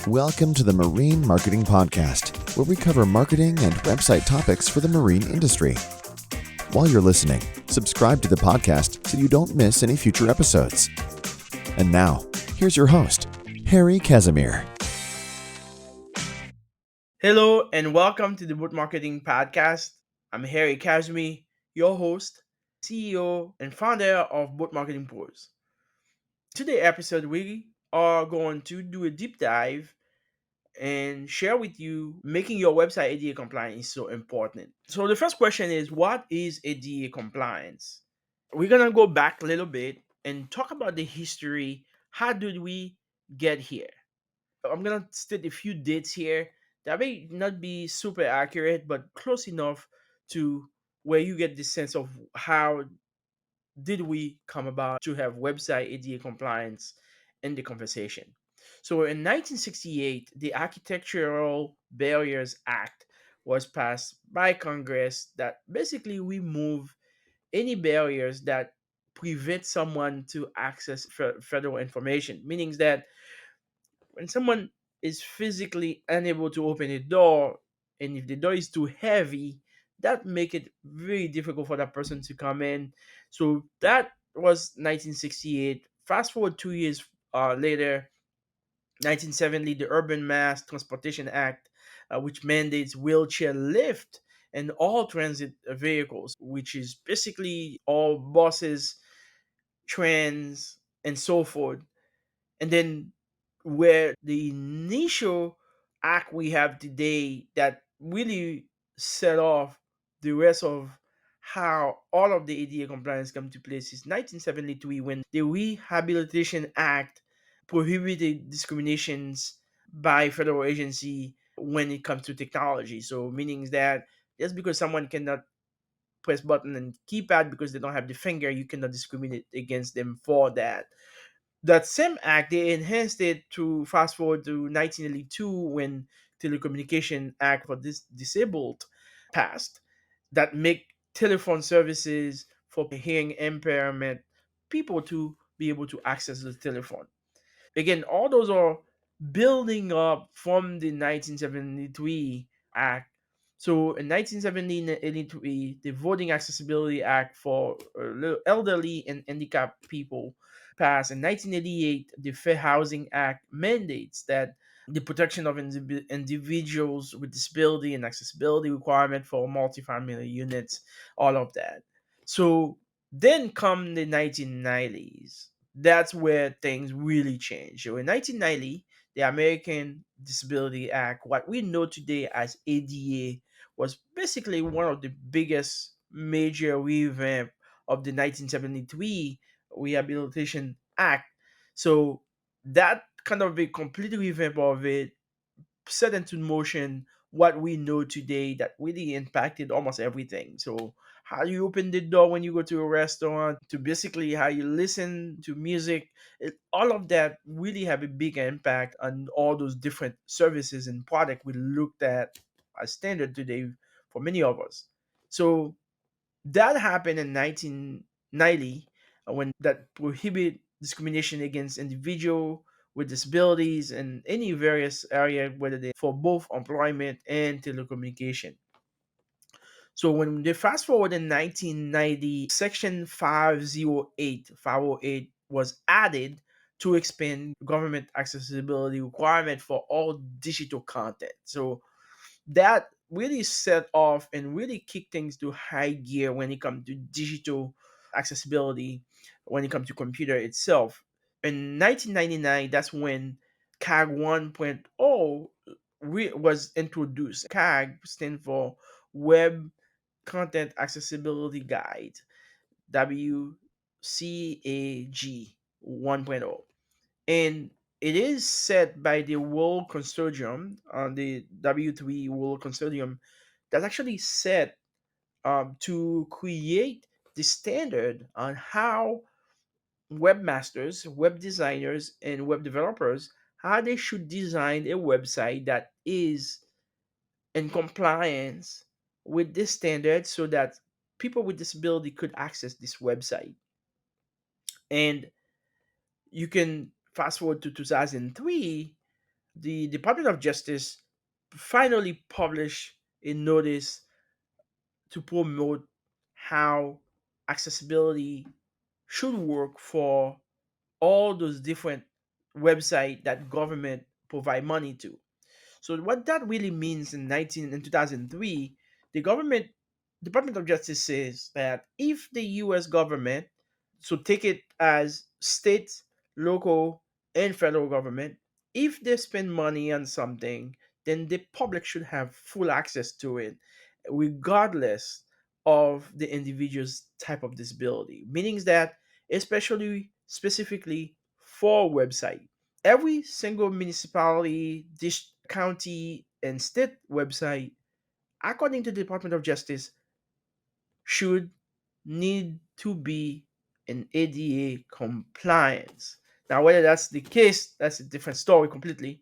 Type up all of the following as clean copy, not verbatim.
Welcome to the Marine Marketing Podcast, where we cover marketing and website topics for the marine industry. While you're listening, subscribe to the podcast so you don't miss any future episodes. And now, here's your host, Harry Casimir. Hello and welcome to the Boot Marketing Podcast. I'm Harry Casimir, your host, CEO, and founder of Boot Marketing Pros. Today episode we are going to do a deep dive and share with you making your website ADA compliant is so important. So the first question is, what is ADA compliance? We're gonna go back a little bit and talk about the history. How did we get here? I'm gonna state a few dates here that may not be super accurate, but close enough to where you get the sense of how did we come about to have website ADA compliance in the conversation. So in 1968, the Architectural Barriers Act was passed by Congress that basically remove any barriers that prevent someone to access federal information, meaning that when someone is physically unable to open a door, and if the door is too heavy, that make it very difficult for that person to come in. So that was 1968. Fast forward 2 years later, 1970, the Urban Mass Transportation Act, which mandates wheelchair lift and all transit vehicles, which is basically all buses, trains, and so forth. And then where the initial act we have today that really set off the rest of how all of the ADA compliance come to place is 1973, when the Rehabilitation Act prohibited discriminations by federal agency when it comes to technology. So meaning that just because someone cannot press button and keypad because they don't have the finger, you cannot discriminate against them for that. That same act, they enhanced it to fast forward to 1982, when Telecommunication Act for disabled passed, that make telephone services for hearing impairment people to be able to access the telephone. Again, all those are building up from the 1973 act. So in 1973, the Voting Accessibility Act for elderly and handicapped people passed. In 1988, the Fair Housing Act mandates that the protection of individuals with disability and accessibility requirement for multifamily units, all of that. So then come the 1990s. That's where things really change. So in 1990, the American Disability Act, what we know today as ADA, was basically one of the biggest major revamp of the 1973 Rehabilitation Act. So that kind of a complete revamp of it set into motion what we know today that really impacted almost everything. So how you open the door when you go to a restaurant, to basically how you listen to music, all of that really have a big impact on all those different services and product we looked at as standard today for many of us. So that happened in 1990, when that prohibit discrimination against individual with disabilities in any various area, whether they for both employment and telecommunication. So when they fast forward in 1990, Section 508 was added to expand government accessibility requirement for all digital content. So that really set off and really kicked things to high gear when it comes to digital accessibility, when it comes to computer itself. In 1999, that's when CAG 1.0 was introduced. CAG stands for Web Content Accessibility Guide, WCAG 1.0. And it is set by the World Consortium, the W3 World Consortium, that's actually set to create the standard on how webmasters, web designers, and web developers, how they should design a website that is in compliance with this standard, so that people with disability could access this website. And you can fast forward to 2003, the Department of Justice finally published a notice to promote how accessibility should work for all those different websites that government provide money to. So what that really means in 2003, the government Department of Justice says that if the US government, so take it as state, local, and federal government, if they spend money on something, then the public should have full access to it, regardless of the individual's type of disability. Meaning that, especially specifically for website, every single municipality, county, and state website, according to the Department of Justice, should need to be in ADA compliance. Now, whether that's the case, that's a different story completely.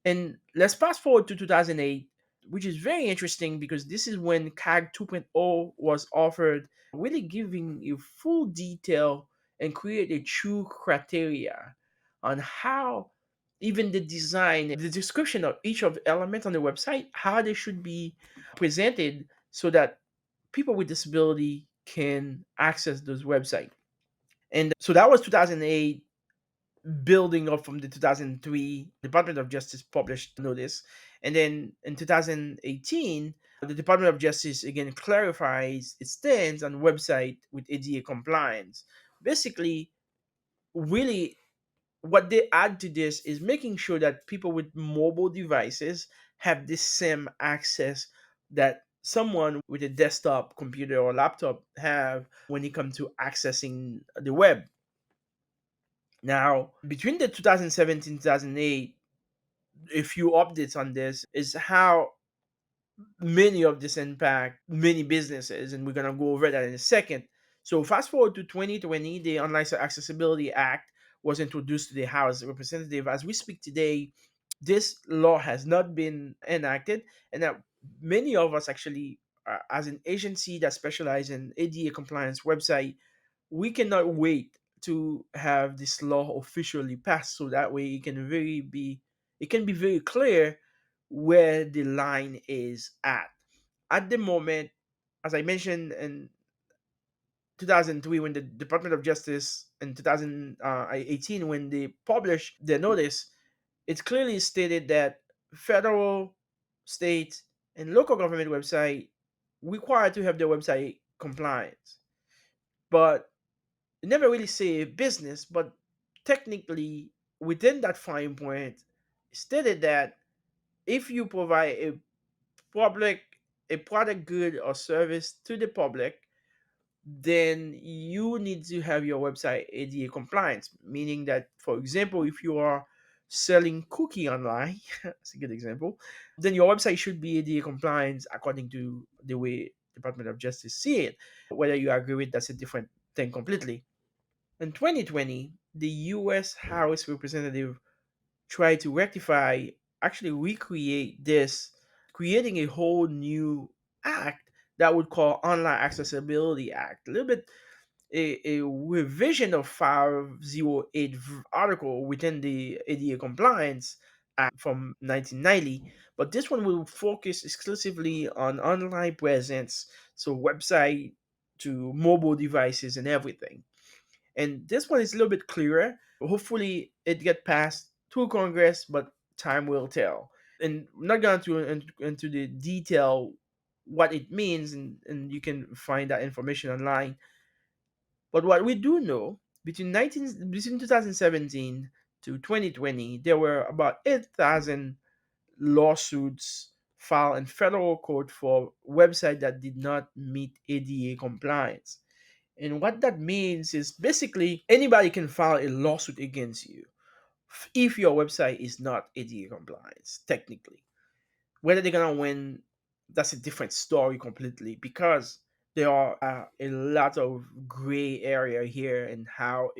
And let's fast forward to 2008, which is very interesting because this is when CAG 2.0 was offered, really giving you full detail and create a true criteria on how even the design, the description of each of the elements on the website, how they should be presented so that people with disability can access those websites. And so that was 2008, building up from the 2003 Department of Justice published notice. And then in 2018, the Department of Justice again clarifies its stance on website with ADA compliance. Basically, really, what they add to this is making sure that people with mobile devices have the same access that someone with a desktop computer or laptop have when it comes to accessing the web. Now, between the 2017 2008, a few updates on this is how many of this impact many businesses, and we're gonna go over that in a second. So fast forward to 2020, the Online Accessibility Act was introduced to the House of Representatives. As we speak today, this law has not been enacted, and that many of us actually, as an agency that specializes in ADA compliance website, we cannot wait to have this law officially passed, so that way it can be very clear where the line is at. At the moment, as I mentioned in 2003, when the Department of Justice in 2018, when they published their notice, it's clearly stated that federal, state, and local government website required to have their website compliance. But it never really say business, but technically within that fine point, it stated that if you provide public a product, good, or service to the public, then you need to have your website ADA compliance. Meaning that, for example, if you are selling cookie online, that's a good example, then your website should be ADA compliance according to the way Department of Justice see it. Whether you agree with that's a different thing completely. In 2020, the US House Representative tried to rectify, actually recreate this, creating a whole new act that would call Online Accessibility Act. A little bit a revision of 508 article within the ADA Compliance Act from 1990, but this one will focus exclusively on online presence, so website to mobile devices and everything. And this one is a little bit clearer. Hopefully, it get passed through Congress, but time will tell. And I'm not going to into the detail what it means, and you can find that information online. But what we do know, between 2017 to 2020, there were about 8,000 lawsuits filed in federal court for websites that did not meet ADA compliance. And what that means is basically anybody can file a lawsuit against you if your website is not ADA compliance, technically. Whether they're gonna win, that's a different story completely, because there are a lot of gray area here in how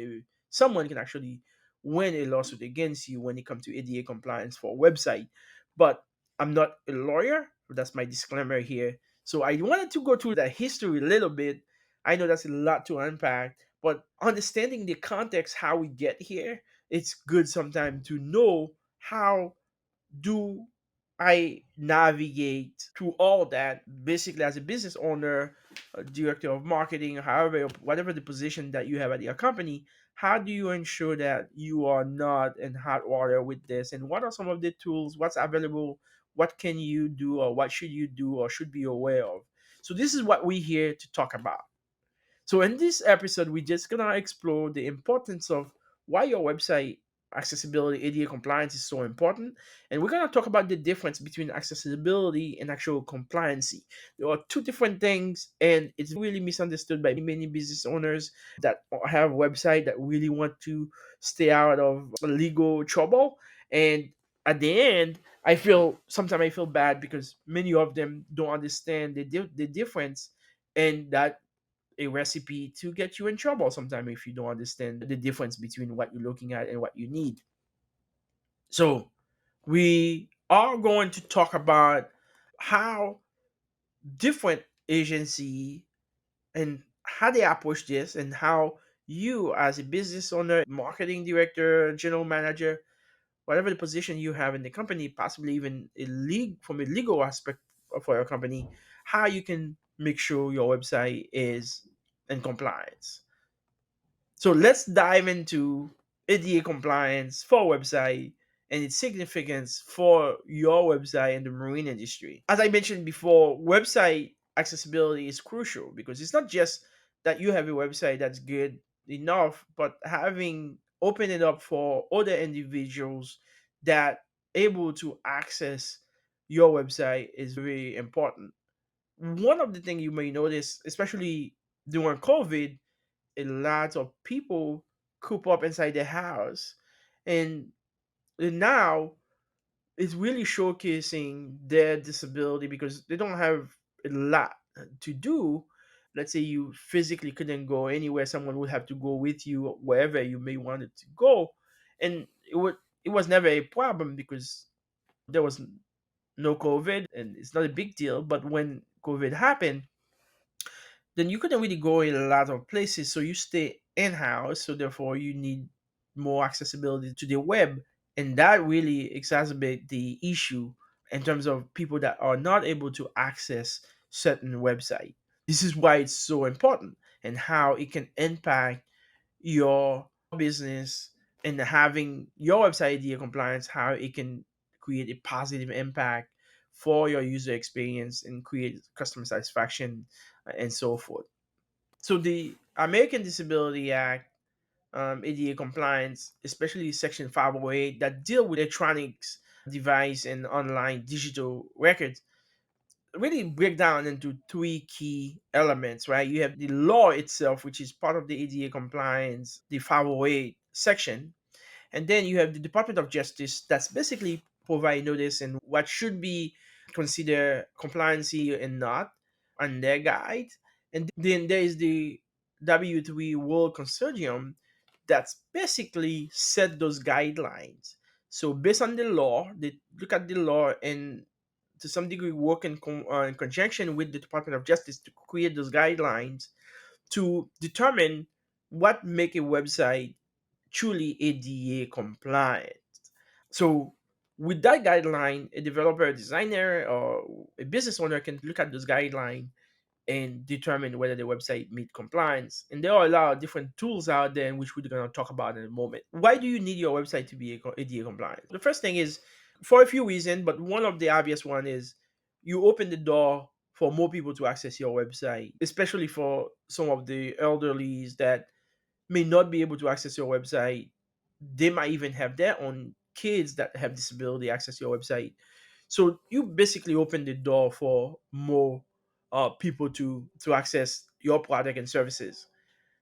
someone can actually win a lawsuit against you when it comes to ADA compliance for a website. But I'm not a lawyer. That's my disclaimer here. So I wanted to go through that history a little bit. I know that's a lot to unpack, but understanding the context, how we get here, it's good sometimes to know how do I navigate through all that basically as a business owner, a director of marketing, however, whatever the position that you have at your company? How do you ensure that you are not in hot water with this? And what are some of the tools? What's available? What can you do, or what should you do, or should be aware of? So, this is what we're here to talk about. So in this episode, we're just gonna explore the importance of why your website accessibility ADA compliance is so important, and we're gonna talk about the difference between accessibility and actual compliancy. There are two different things, and it's really misunderstood by many business owners that have a website that really want to stay out of legal trouble. And at the end, I feel sometimes I feel bad because many of them don't understand the difference, and that a recipe to get you in trouble sometimes if you don't understand the difference between what you're looking at and what you need. So, we are going to talk about how different agency and how they approach this, and how you as a business owner, marketing director, general manager, whatever the position you have in the company, possibly even a league from a legal aspect for your company, how you can make sure your website is in compliance. So let's dive into ADA compliance for website and its significance for your website and the marine industry. As I mentioned before, website accessibility is crucial because it's not just that you have a website that's good enough, but having open it up for other individuals that able to access your website is very important. One of the things you may notice, especially during COVID, a lot of people coop up inside their house, and now it's really showcasing their disability because they don't have a lot to do. Let's say you physically couldn't go anywhere, someone would have to go with you wherever you may wanted to go, and it was never a problem because there was no COVID and it's not a big deal. But when COVID happened, then you couldn't really go in a lot of places. So you stay in house. So therefore, you need more accessibility to the web, and that really exacerbate the issue in terms of people that are not able to access certain website. This is why it's so important and how it can impact your business, and having your website idea compliance, how it can create a positive impact for your user experience and create customer satisfaction, and so forth. So the American Disability Act, ADA compliance, especially Section 508 that deal with electronics device and online digital records, really break down into three key elements, right? You have the law itself, which is part of the ADA compliance, the 508 section, and then you have the Department of Justice that's basically provide notice and what should be considered compliancy and not on their guide. And then there is the W3 World Consortium that's basically set those guidelines. So based on the law, they look at the law and to some degree work in conjunction with the Department of Justice to create those guidelines to determine what make a website truly ADA compliant. So with that guideline, a developer, a designer, or a business owner can look at those guidelines and determine whether the website meet compliance. And there are a lot of different tools out there, in which we're going to talk about in a moment. Why do you need your website to be ADA compliant? The first thing is for a few reasons, but one of the obvious one is you open the door for more people to access your website, especially for some of the elderlies that may not be able to access your website. They might even have their own kids that have disability access your website. So you basically open the door for more people to access your product and services.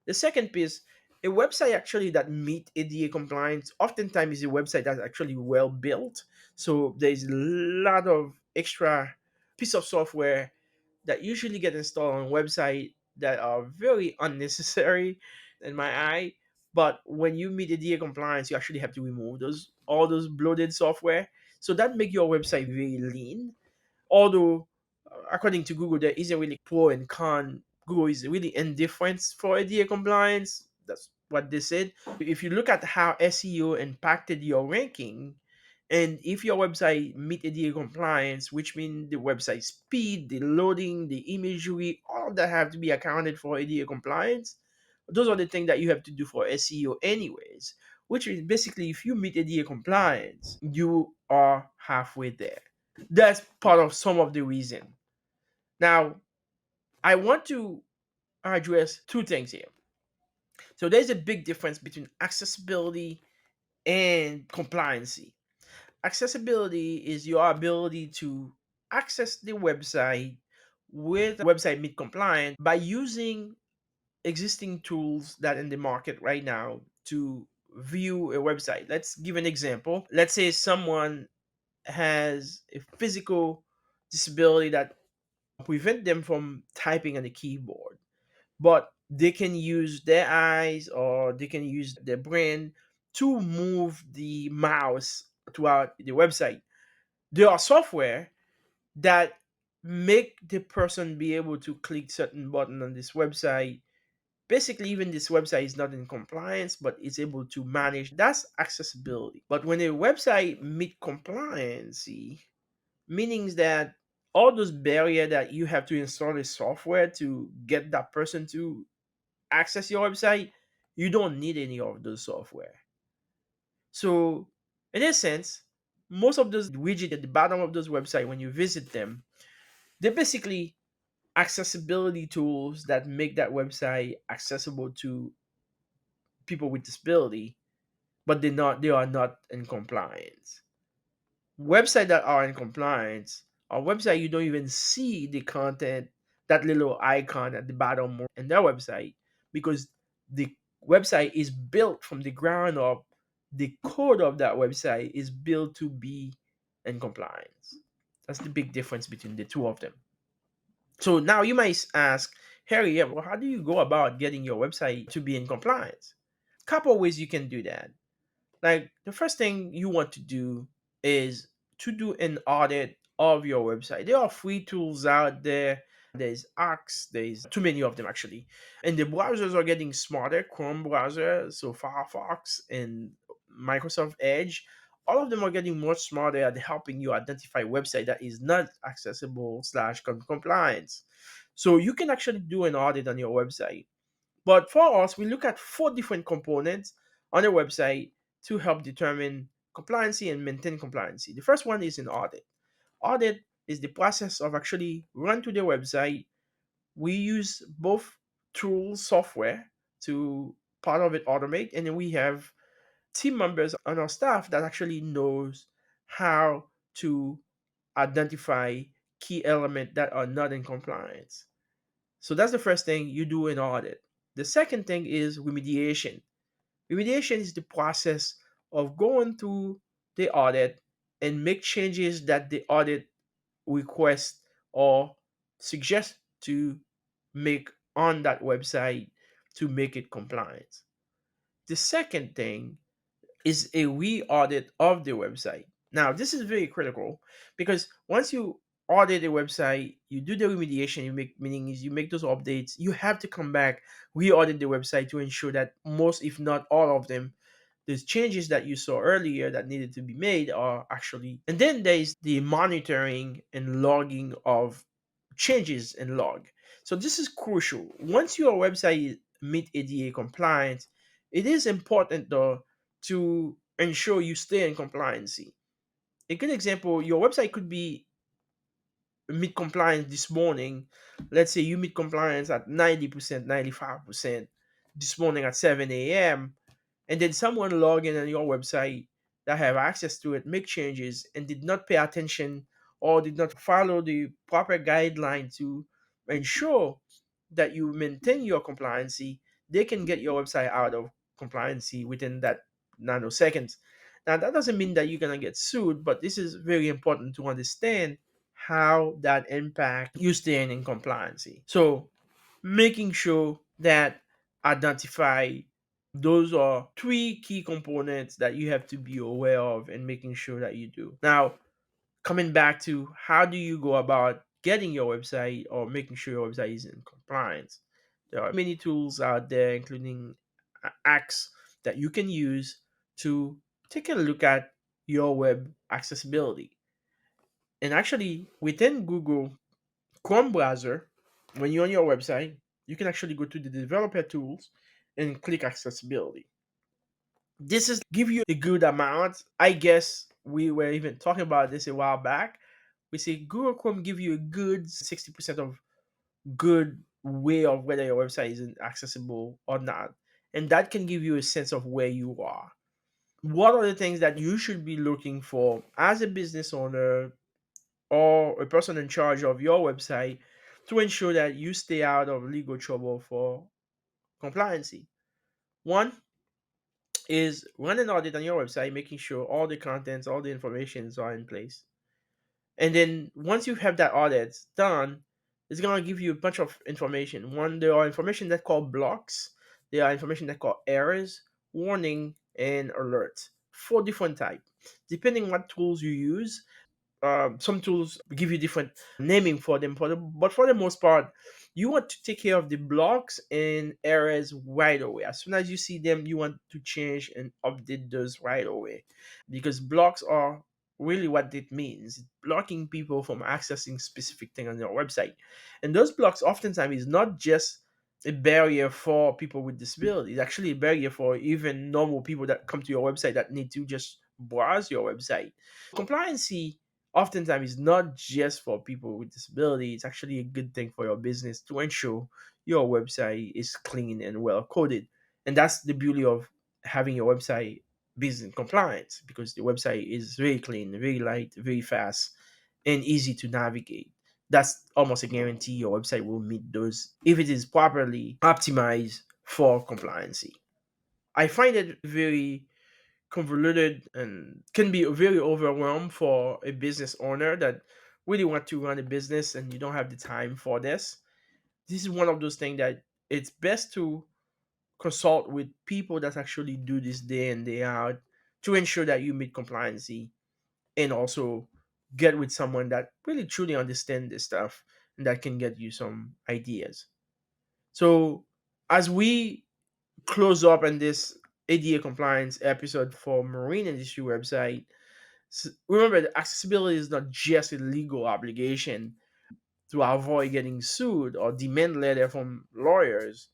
The second piece, a website actually that meet ADA compliance oftentimes is a website that's actually well built. So there's a lot of extra piece of software that usually get installed on website that are very unnecessary in my eye. But when you meet ADA compliance, you actually have to remove those all those bloated software. So that make your website very lean. Although, according to Google, there isn't really pro and con. Google is really indifferent for ADA compliance. That's what they said. If you look at how SEO impacted your ranking, And if your website meet ADA compliance, which means the website speed, the loading, the imagery, all of that have to be accounted for ADA compliance. Those are the things that you have to do for SEO anyways, which is basically if you meet ADA compliance, you are halfway there. That's part of some of the reason. Now, I want to address two things here. So there's a big difference between accessibility and compliancy. Accessibility is your ability to access the website with website meet compliant by using existing tools that in the market right now to view a website. Let's give an example. Let's say someone has a physical disability that prevent them from typing on the keyboard, but they can use their eyes or they can use their brain to move the mouse throughout the website. There are software that make the person be able to click certain button on this website. Basically, even this website is not in compliance, but it's able to manage. That's accessibility. But when a website meet compliancy, meaning that all those barrier that you have to install the software to get that person to access your website, you don't need any of those software. So, in a sense, most of those widgets at the bottom of those website, when you visit them, they're basically accessibility tools that make that website accessible to people with disability, but they are not in compliance. Websites that are in compliance are website you don't even see the content, that little icon at the bottom in their website, because the website is built from the ground up. The code of that website is built to be in compliance. That's the big difference between the two of them. So now you might ask, Harry, yeah, well, how do you go about getting your website to be in compliance? Couple of ways you can do that. Like the first thing you want to do is to do an audit of your website. There are free tools out there. There's Axe, there's too many of them actually. And the browsers are getting smarter. Chrome browser, so Firefox and Microsoft Edge, all of them are getting much smarter at helping you identify website that is not accessible slash compliance. So you can actually do an audit on your website. But for us, we look at four different components on the website to help determine compliancy and maintain compliancy. The first one is an audit. Audit is the process of actually run to the website. We use both tools, software to part of it automate, and then we have team members on our staff that actually knows how to identify key elements that are not in compliance. So that's the first thing you do an audit. The second thing is remediation. Remediation is the process of going through the audit and make changes that the audit request or suggest to make on that website to make it compliant. The second thing is a re-audit of the website. Now, this is very critical because once you audit a website, you do the remediation, you make meaning is you make those updates, you have to come back, re-audit the website to ensure that most, if not all of them, those changes that you saw earlier that needed to be made are actually. And then there is the monitoring and logging of changes in log. So this is crucial. Once your website meet ADA compliance, it is important though to ensure you stay in compliancy. A good example, your website could be meet compliance this morning. Let's say you meet compliance at 90%, 95% this morning at 7 a.m. And then someone log in on your website that have access to it, make changes, and did not pay attention or did not follow the proper guideline to ensure that you maintain your compliancy, they can get your website out of compliancy within that nanoseconds. Now that doesn't mean that you're gonna get sued, but this is very important to understand how that impact you staying in compliancy. So making sure that identify those are three key components that you have to be aware of and making sure that you do. Now, coming back to how do you go about getting your website or making sure your website is in compliance? There are many tools out there, including Axe, that you can use to take a look at your web accessibility. And actually, within Google Chrome browser, when you're on your website, you can actually go to the developer tools and click accessibility. This is give you a good amount. I guess we were even talking about this a while back. We say Google Chrome give you a good 60% of good way of whether your website is accessible or not. And that can give you a sense of where you are. What are the things that you should be looking for as a business owner or a person in charge of your website to ensure that you stay out of legal trouble for compliancy? One is run an audit on your website, making sure all the contents, all the informations are in place. And then once you have that audit done, it's gonna give you a bunch of information. One, there are information that call blocks, there are information that call errors, warning, and alerts. Four different type. Depending what tools you use, some tools give you different naming for them, but for the most part, you want to take care of the blocks and errors right away. As soon as you see them, you want to change and update those right away, because blocks are really what it means, blocking people from accessing specific thing on your website. And those blocks oftentimes is not just a barrier for people with disabilities. It's actually a barrier for even normal people that come to your website that need to just browse your website. Compliancy oftentimes is not just for people with disability. It's actually a good thing for your business to ensure your website is clean and well coded. And that's the beauty of having your website business compliant, because the website is very clean, very light, very fast, and easy to navigate. That's almost a guarantee your website will meet those if it is properly optimized for compliancy. I find it very convoluted and can be very overwhelmed for a business owner that really want to run a business and you don't have the time for this. This is one of those things that it's best to consult with people that actually do this day in day out to ensure that you meet compliancy, and also get with someone that really truly understand this stuff and that can get you some ideas. So as we close up on this ADA compliance episode for marine industry website, remember that accessibility is not just a legal obligation to avoid getting sued or demand letter from lawyers,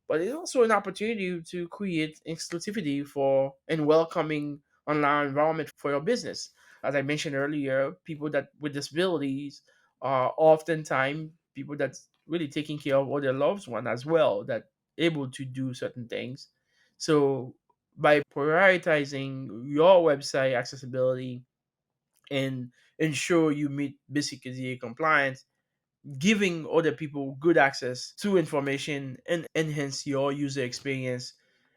but it's also an opportunity to create exclusivity for and welcoming online environment for your business. As I mentioned earlier, people that with disabilities are oftentimes people that's really taking care of all their loved one as well, that able to do certain things. So by prioritizing your website accessibility and ensure you meet basic ADA compliance, giving other people good access to information and enhance your user experience,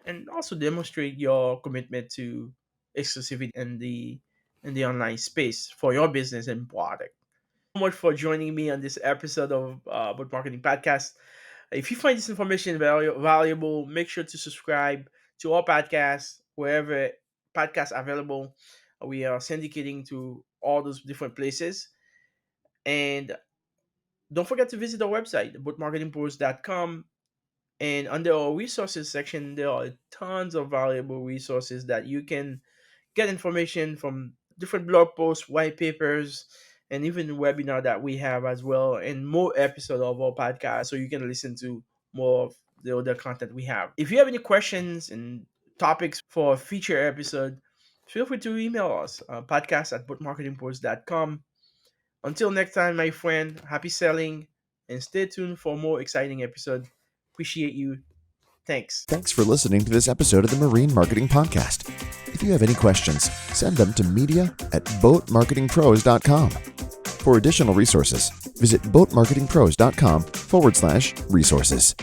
and also demonstrate your commitment to exclusivity in the online space for your business and product. Much for joining me on this episode of Boat Marketing Podcast. If you find this information valuable, make sure to subscribe to our podcast wherever podcasts are available. We are syndicating to all those different places. And don't forget to visit our website, boatmarketingpros.com. And under our resources section, there are tons of valuable resources that you can get information from, different blog posts, white papers, and even webinar that we have as well, and more episodes of our podcast so you can listen to more of the other content we have. If you have any questions and topics for a future episode, feel free to email us, podcast at boatmarketingpros.com. Until next time, my friend, happy selling and stay tuned for more exciting episodes. Appreciate you. Thanks. Thanks for listening to this episode of the Marine Marketing Podcast. If you have any questions, send them to media@boatmarketingpros.com. For additional resources, visit boatmarketingpros.com/resources.